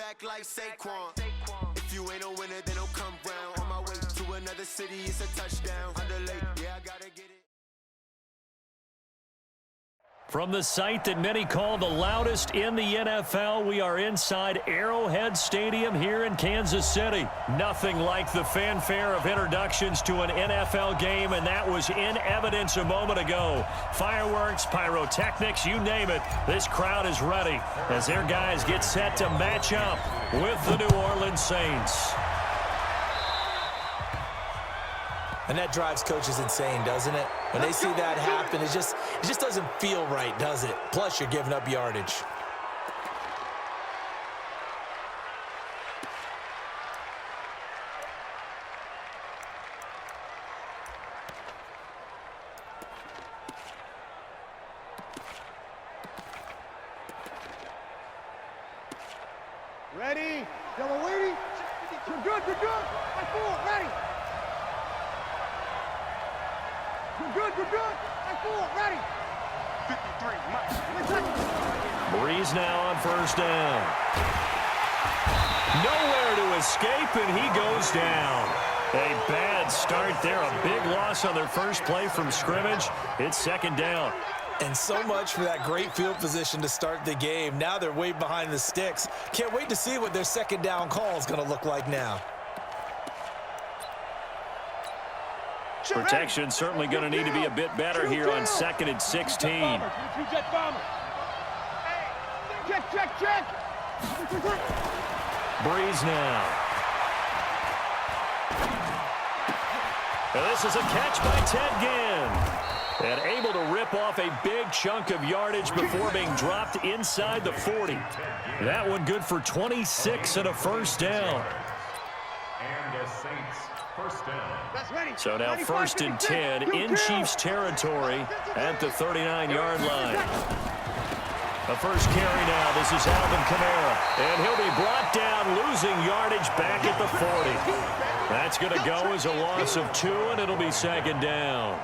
back like Saquon. If you ain't a winner, then don't come round. On my way to another city, it's a touchdown. Underlay, yeah, I gotta get it. From the site that many call the loudest in the NFL, we are inside Arrowhead Stadium here in Kansas City. Nothing like the fanfare of introductions to an NFL game, and that was in evidence a moment ago. Fireworks, pyrotechnics, you name it. This crowd is ready as their guys get set to match up with the New Orleans Saints. And that drives coaches insane, doesn't it? When they see that happen, it just doesn't feel right, does it? Plus, you're giving up yardage. Ready? Double waiting. You're good, you're good. High forward, ready. You're good, you're good. High forward, ready. 53, Mike. Breeze now on first down. Nowhere to escape, and he goes down. A bad start there. A big loss on their first play from scrimmage. It's second down. And so much for that great field position to start the game. Now they're way behind the sticks. Can't wait to see what their second down call is going to look like now. Protection certainly going to need to be a bit better here on 2nd and 16. Check. Breeze now. And this is a catch by Ted Ginn. And able to rip off a big chunk of yardage before being dropped inside the 40. That one good for 26 and a first down. And the Saints first down. So now 1st and 10 in Chiefs territory at the 39-yard line. The first carry now. This is Alvin Kamara. And he'll be brought down, losing yardage back at the 40. That's going to go as a loss of 2, and it'll be second down.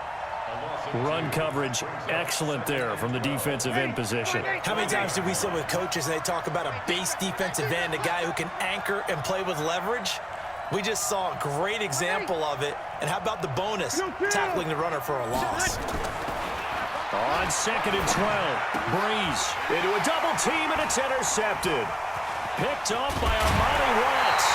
Run coverage, excellent there from the defensive end position. How many times do we sit with coaches and they talk about a base defensive end, a guy who can anchor and play with leverage? We just saw a great example of it. And how about the bonus, tackling the runner for a loss? On 2nd and 12, Breeze into a double team, and it's intercepted. Picked off by Armani Watts.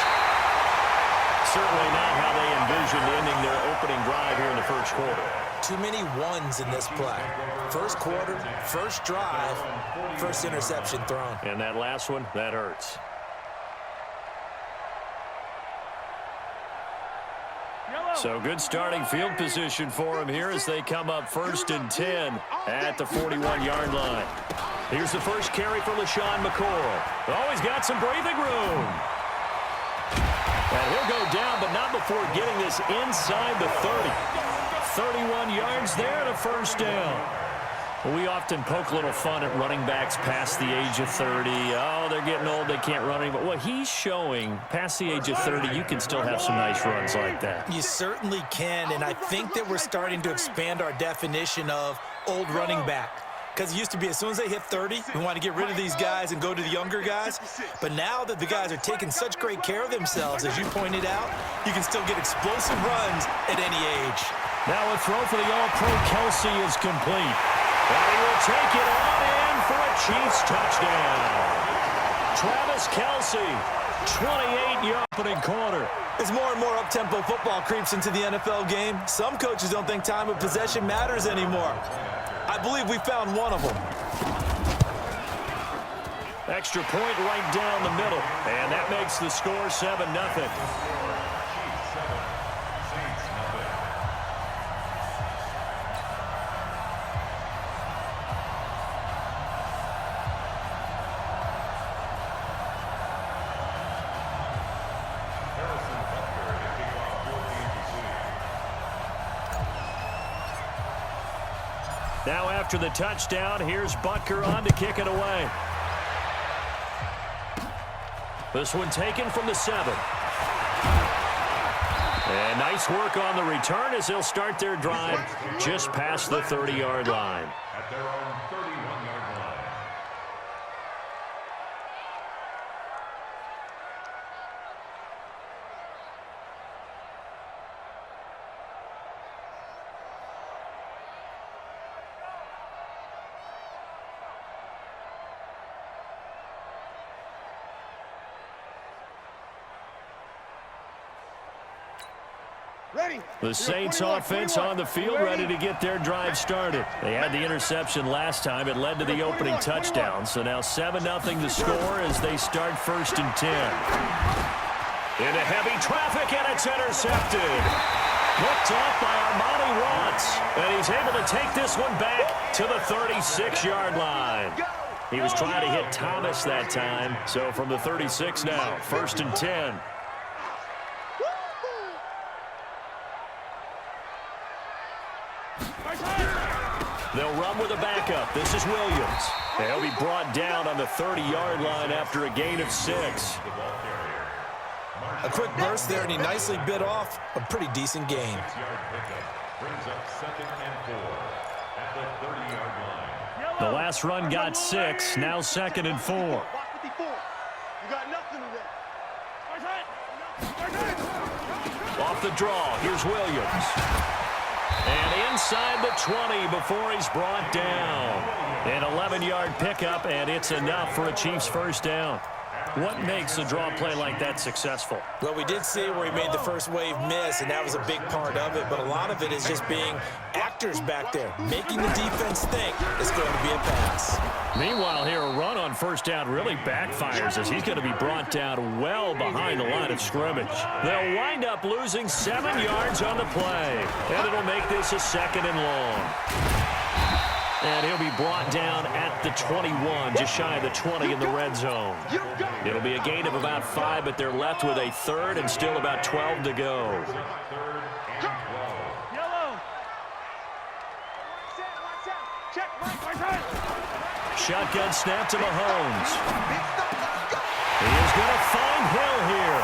Certainly not how they envisioned ending their opening drive here in the first quarter. Too many ones in this play. First quarter, first drive, first interception thrown. And that last one, that hurts. So good starting field position for him here as they come up 1st and 10 at the 41-yard line. Here's the first carry for LaShawn McCoy. Oh, he's got some breathing room. And he'll go down, but not before getting this inside the 30. 31 yards there and a first down. We often poke a little fun at running backs past the age of 30. Oh, they're getting old, they can't run anymore. Well, he's showing past the age of 30, you can still have some nice runs like that. You certainly can, and I think that we're starting to expand our definition of old running back. Because it used to be as soon as they hit 30, we want to get rid of these guys and go to the younger guys. But now that the guys are taking such great care of themselves, as you pointed out, you can still get explosive runs at any age. Now a throw for the All-Pro Kelsey is complete. And he will take it on in for a Chiefs touchdown. Travis Kelsey, 28-yard opening quarter. As more and more up-tempo football creeps into the NFL game, some coaches don't think time of possession matters anymore. I believe we found one of them. Extra point right down the middle. And that makes the score 7-0. Now after the touchdown, here's Butker on to kick it away. This one taken from the 7. And nice work on the return as they'll start their drive just past the 30-yard line. At their own 31-yard The Saints offense on the field, ready to get their drive started. They had the interception last time. It led to the opening touchdown. So now 7-0 the score as they start 1st and 10. Into heavy traffic, and it's intercepted. Looked off by Armani Watts, and he's able to take this one back to the 36-yard line. He was trying to hit Thomas that time. So from the 36 now, 1st and 10. They'll run with a backup. This is Williams. They'll be brought down on the 30-yard line after a gain of 6. A quick burst there, and he nicely bit off a pretty decent gain. The last run got 6. Now 2nd and 4. You got nothing in there. Off the draw, here's Williams. And inside the 20 before he's brought down. An 11-yard pickup, and it's enough for a Chiefs first down. What makes a draw play like that successful? Well, we did see where he made the first wave miss, and that was a big part of it. But a lot of it is just being actors back there, making the defense think it's going to be a pass. Meanwhile, here, a run on first down really backfires as he's going to be brought down well behind the line of scrimmage. They'll wind up losing 7 yards on the play, and it'll make this a 2nd and long. And he'll be brought down at the 21, just shy of the 20 in the red zone. It'll be a gain of about 5, but they're left with a 3rd and still about 12 to go. Shotgun snap to Mahomes. He is going to find Hill here.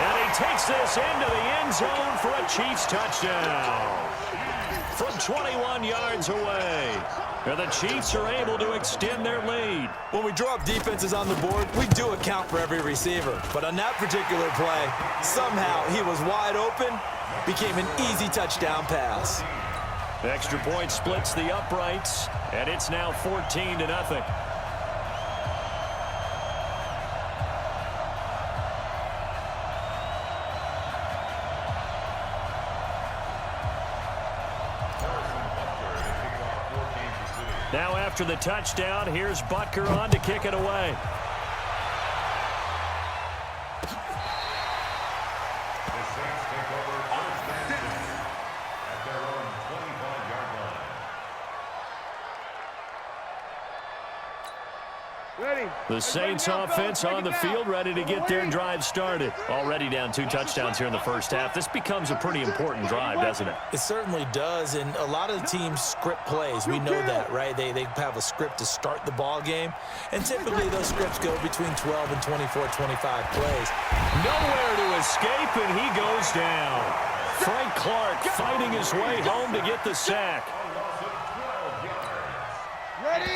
And he takes this into the end zone for a Chiefs touchdown. From 21 yards away. And the Chiefs are able to extend their lead. When we draw up defenses on the board, we do account for every receiver. But on that particular play, somehow he was wide open, became an easy touchdown pass. Extra point splits the uprights, and it's now 14-0. Now after the touchdown, here's Butker on to kick it away. The Saints offense on the field, ready to get their drive started. Already down 2 touchdowns here in the first half. This becomes a pretty important drive, doesn't it? It certainly does, and a lot of the teams script plays. We know that, right? They have a script to start the ball game, and typically those scripts go between 12 and 24, 25 plays. Nowhere to escape, and he goes down. Frank Clark fighting his way home to get the sack.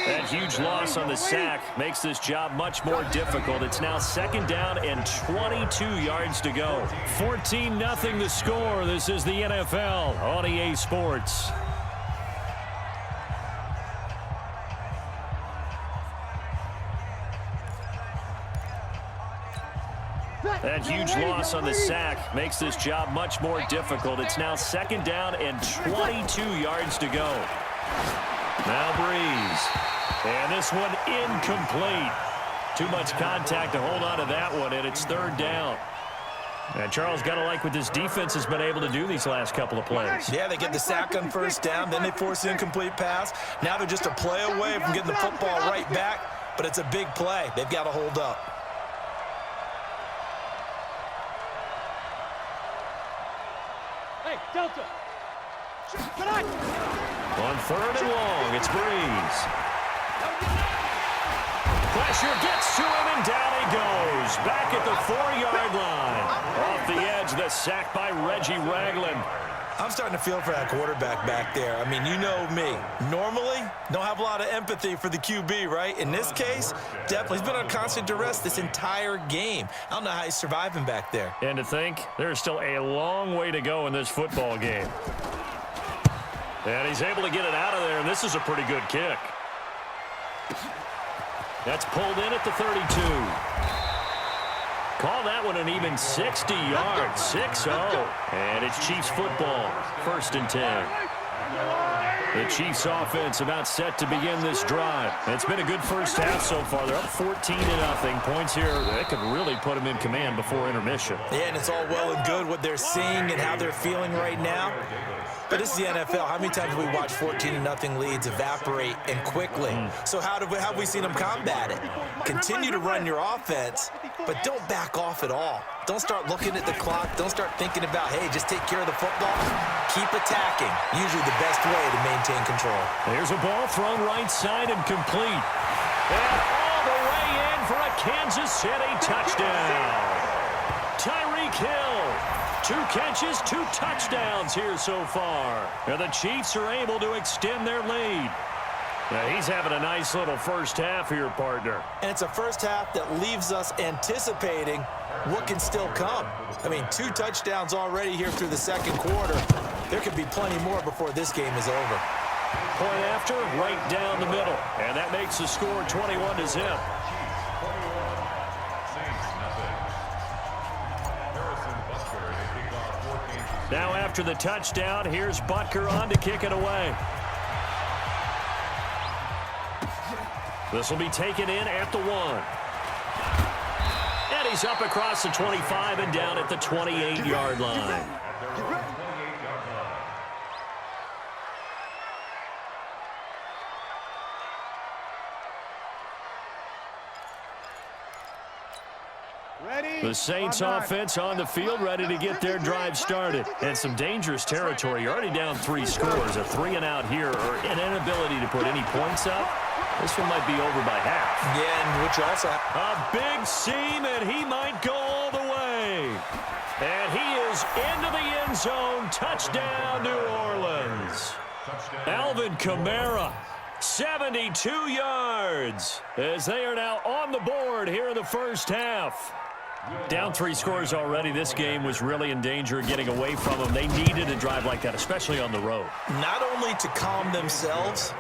That huge loss on the sack makes this job much more difficult. It's now 2nd down and 22 yards to go. 14-0 the score. This is the NFL on EA Sports. That huge loss on the sack makes this job much more difficult. It's now 2nd down and 22 yards to go. Now Breeze. And this one incomplete. Too much contact to hold on to that one, and it's 3rd down. And Charles, got to like what this defense has been able to do these last couple of plays. Yeah, they get the sack on first down, then they force an incomplete pass. Now they're just a play away from getting the football right back, but it's a big play. They've got to hold up. Hey, Delta. On 3rd and long, it's Breeze. Pressure gets to him, and down he goes. Back at the 4-yard line. Off the edge, the sack by Reggie Ragland. I'm starting to feel for that quarterback back there. I mean, you know me. Normally, don't have a lot of empathy for the QB, right? In this case, definitely. He's been on constant duress this entire game. I don't know how he's surviving back there. And to think, there's still a long way to go in this football game. And he's able to get it out of there, and this is a pretty good kick. That's pulled in at the 32. Call that one an even 60 yards, 6-0. And it's Chiefs football, 1st and 10. The Chiefs offense about set to begin this drive. It's been a good first half so far. They're up 14-0. Points here that could really put them in command before intermission. Yeah, and it's all well and good what they're seeing and how they're feeling right now. But this is the NFL. How many times have we watched 14-0 leads evaporate and quickly? So how have we seen them combat it? Continue to run your offense, but don't back off at all. Don't start looking at the clock. Don't start thinking about, hey, just take care of the football. Keep attacking. Usually the best way to maintain control. There's a ball thrown right side and complete. And all the way in for a Kansas City touchdown. Tyreek Hill. 2 catches, 2 touchdowns here so far. And the Chiefs are able to extend their lead. Now, he's having a nice little first half here, partner. And it's a first half that leaves us anticipating what can still come. I mean, 2 touchdowns already here through the second quarter. There could be plenty more before this game is over. Point after, right down the middle. And that makes the score 21-0. Now after the touchdown, here's Butker on to kick it away. This will be taken in at the 1. And he's up across the 25 and down at the 28-yard line. The Saints offense on the field ready to get their drive started. And some dangerous territory. You're already down 3 scores. A 3-and-out here or an inability to put any points up. This one might be over by half. Yeah, and which also... A big seam, and he might go all the way. And he is into the end zone. Touchdown, New Orleans. Alvin Kamara, 72 yards, as they are now on the board here in the first half. Down 3 scores already. This game was really in danger of getting away from them. They needed a drive like that, especially on the road. Not only to calm themselves,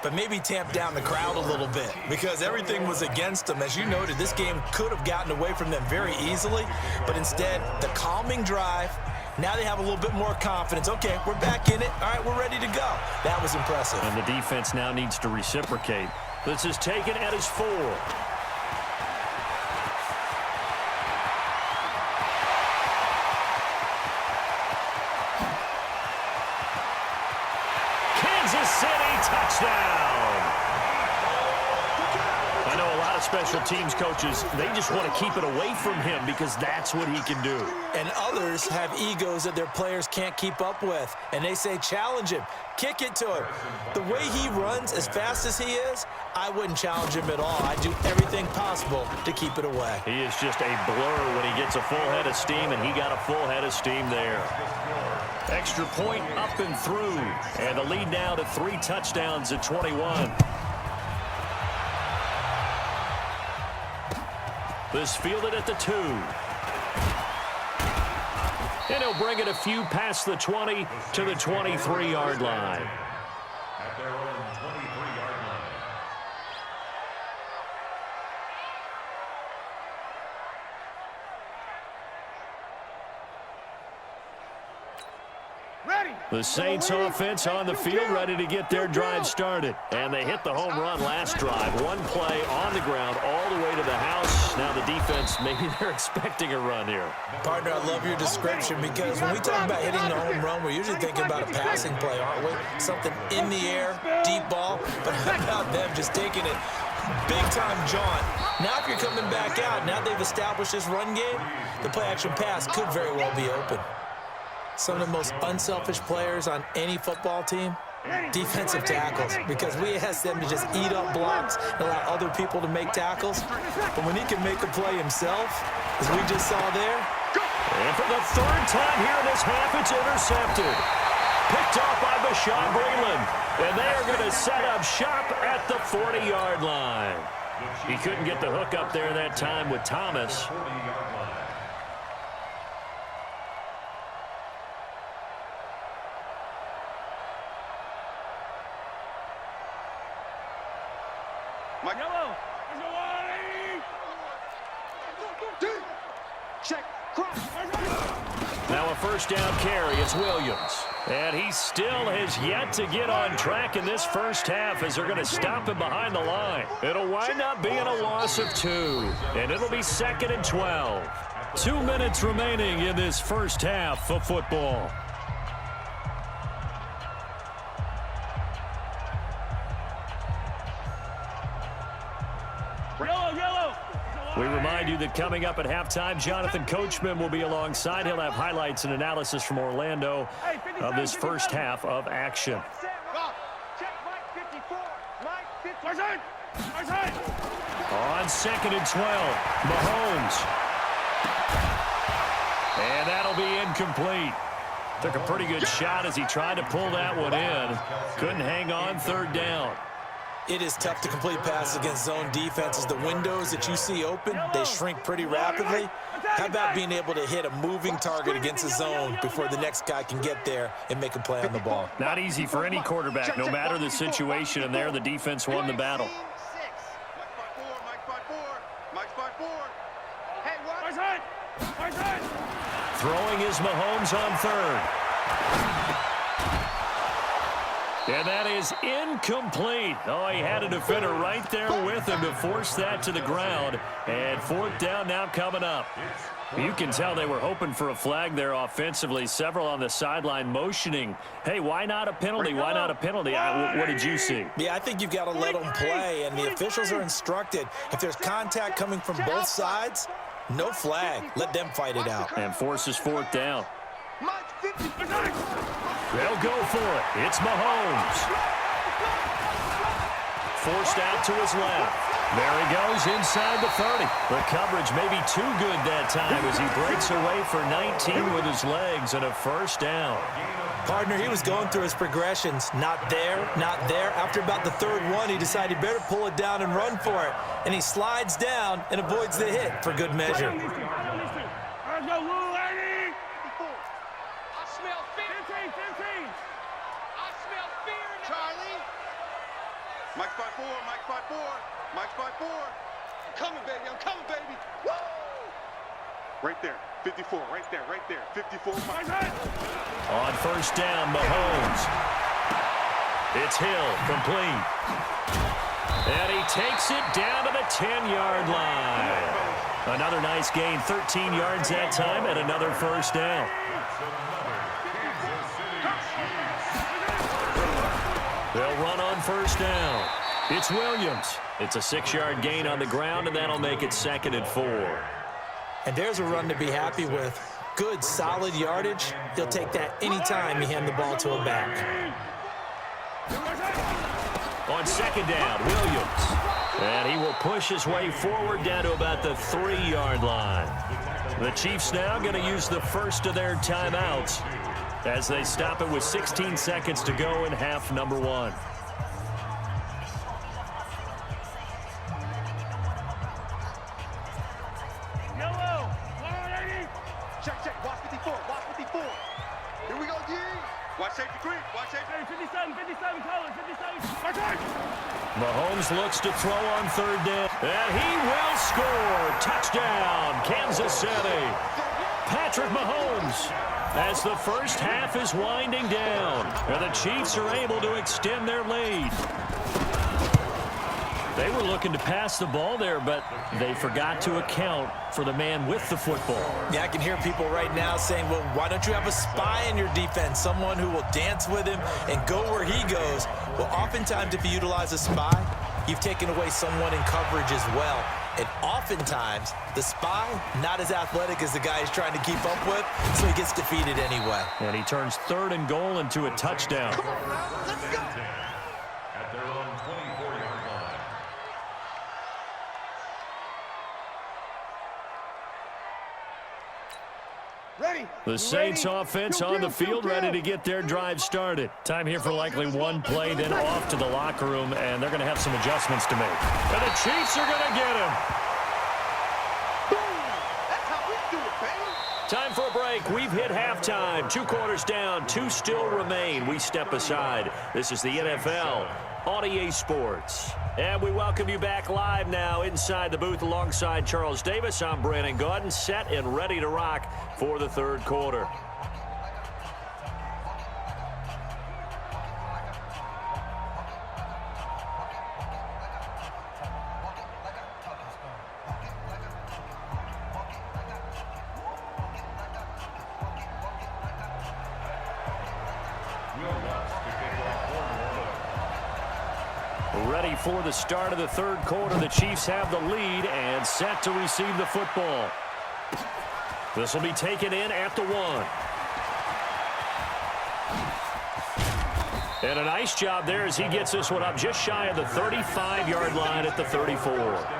but maybe tamp down the crowd a little bit because everything was against them. As you noted, this game could have gotten away from them very easily, but instead, the calming drive, now they have a little bit more confidence. Okay, we're back in it. All right, we're ready to go. That was impressive. And the defense now needs to reciprocate. This is taken at his 4. Kansas City touchdown. I know a lot of special teams coaches, they just want to keep it away from him because that's what he can do. And others have egos that their players can't keep up with. And they say, challenge him, kick it to him. The way he runs as fast as he is, I wouldn't challenge him at all. I'd do everything possible to keep it away. He is just a blur when he gets a full head of steam, and he got a full head of steam there. Extra point up and through. And the lead now to 3 touchdowns at 21. This fielded at the 2. And he'll bring it a few past the 20 to the 23-yard line. At their own 23-yard line. The Saints offense on the field ready to get their drive started. And they hit the home run last drive. 1 play on the ground all the way to the house. Now the defense, maybe they're expecting a run here. Partner, I love your description because when we talk about hitting the home run, we're usually thinking about a passing play, aren't we? Something in the air, deep ball. But how about them just taking it big-time jaunt? Now if you're coming back out, now they've established this run game, the play-action pass could very well be open. Some of the most unselfish players on any football team, defensive tackles, because we ask them to just eat up blocks and allow other people to make tackles. But when he can make a play himself, as we just saw there. And for the 3rd time here in this half, it's intercepted. Picked off by Bashaud Breeland. And they are going to set up shop at the 40-yard line. He couldn't get the hook up there that time with Thomas. Check. Cross. Now a first down carry. It's Williams. And he still has yet to get on track in this first half as they're going to stop him behind the line. It'll wind up being a loss of 2. And it'll be 2nd and 12. 2 minutes remaining in this first half of football. We remind you that coming up at halftime, Jonathan Coachman will be alongside. He'll have highlights and analysis from Orlando of this first half of action. On 2nd and 12, Mahomes. And that'll be incomplete. Took a pretty good shot as he tried to pull that one in. Couldn't hang on 3rd down. It is tough to complete passes against zone defenses. The windows that you see open, they shrink pretty rapidly. How about being able to hit a moving target against a zone before the next guy can get there and make a play on the ball? Not easy for any quarterback, no matter the situation, and there the defense won the battle. Throwing is Mahomes on 3rd. And that is incomplete. Oh, he had a defender right there with him to force that to the ground. And 4th down now coming up. You can tell they were hoping for a flag there offensively. Several on the sideline motioning. Hey, why not a penalty? Why not a penalty? What did you see? Yeah, I think you've got to let them play, and the officials are instructed. If there's contact coming from both sides, no flag. Let them fight it out. And forces 4th down. They'll go for it. It's Mahomes. Forced out to his left. There he goes inside the 30. The coverage may be too good that time as he breaks away for 19 with his legs and a first down. Partner, he was going through his progressions. Not there, not there. After about the 3rd one, he decided he better pull it down and run for it. And he slides down and avoids the hit for good measure. Mike's by 4, Mike's by 4, Mike's by 4. I'm coming, baby, I'm coming, baby. Woo! Right there, 54, right there, 54. On first down, Mahomes. It's Hill, complete. And he takes it down to the 10-yard line. Another nice gain, 13 yards that time, and another first down. They'll run on first down. It's Williams. It's a 6-yard gain on the ground, and that'll make it 2nd and 4. And there's a run to be happy with. Good, solid yardage. He'll take that anytime you hand the ball to a back. On 2nd down, Williams. And he will push his way forward down to about the 3-yard line. The Chiefs now going to use the first of their timeouts as they stop it with 16 seconds to go in half number 1. Check, watch 54, watch 54. Here we go, D. Watch safety creep, watch safety. 57, colors, 57. Mahomes looks to throw on 3rd down. And he will score. Touchdown, Kansas City. Patrick Mahomes, as the first half is winding down. And the Chiefs are able to extend their lead. They were looking to pass the ball there, but they forgot to account for the man with the football. Yeah, I can hear people right now saying, well, why don't you have a spy in your defense, someone who will dance with him and go where he goes? Well, oftentimes if you utilize a spy, you've taken away someone in coverage as well. And oftentimes, the spy, not as athletic as the guy he's trying to keep up with, so he gets defeated anyway. And he turns 3rd and goal into a touchdown. Let's go. At their own 24-yard line. Ready. The Saints offense on the field, ready to get their drive started. Time here for likely one play, then off to the locker room, and they're going to have some adjustments to make. And the Chiefs are going to get him. That's how we do it, baby. Time for a break. We've hit halftime. 2 quarters down, 2 still remain. We step aside. This is the NFL on EA Sports. And we welcome you back live now inside the booth alongside Charles Davis. I'm Brandon Gaudin, set and ready to rock for the third quarter. Ready for the start of the third quarter. The Chiefs have the lead and set to receive the football. This will be taken in at the 1. And a nice job there as he gets this one up just shy of the 35-yard line at the 34.